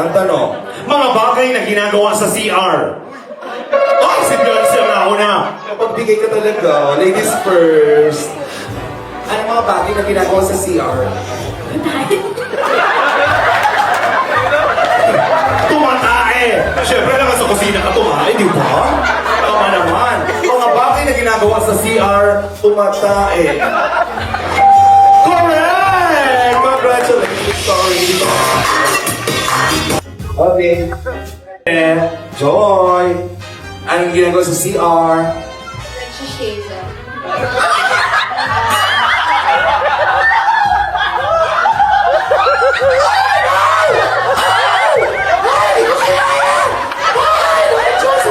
Ang tanong, mga bagay na ginagawa sa CR. Oh, si Beyonce ang nauna. Pagbigay ka talaga, ladies first. Ano mga bagay na ginagawa sa CR? Tumatae. Siyempre naman sa kusina ka tumae, di ba? Tama naman. Mga bagay na ginagawa sa CR, tumatae. Correct! Congratulations, sorry. Okay. Joy. Anong ginagawa sa CR? Nagsishave lang.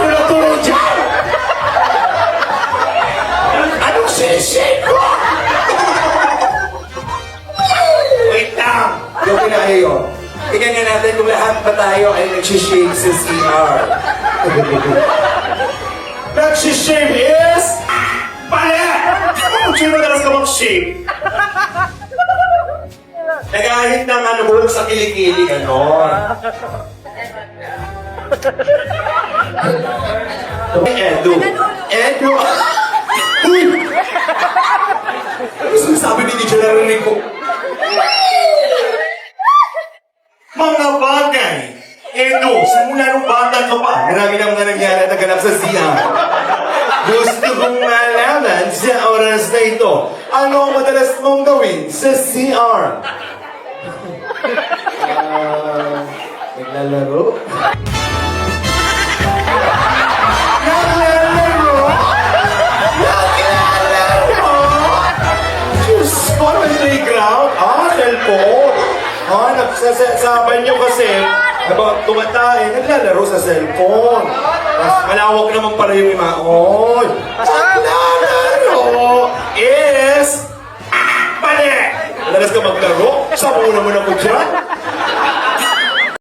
Ano turo dyan? Anong shake ko? Wait lang. Yung kinayo. Tingnan nga natin kung lahat ba tayo ay nagsishake sa CR. Nagsishave is... Pala! Kung sino madalas ka mag-shave? Nagahit ng ano mo sa kilikili, gano'n. Edu. Edu. Uy! Ano sinasabi ni DJ narinig ko? Mga bagay. Edu, simula nung bata ka pa, marami nang nangyari at naganap sa siya. Gusto kong malaman sa oras na ito, ano ang madalas mong gawin sa CR? Naglalaro? Naglalaro? Naglalaro? Diyos ko, may playground? Cellphone. Nagsasaban nyo kasi, habang tumatae, naglalaro sa cellphone. Mas malawak naman pala yung imaon. Naglalaro is... Mali! Madalas ka maglaro? Sa muna mo na ko dyan?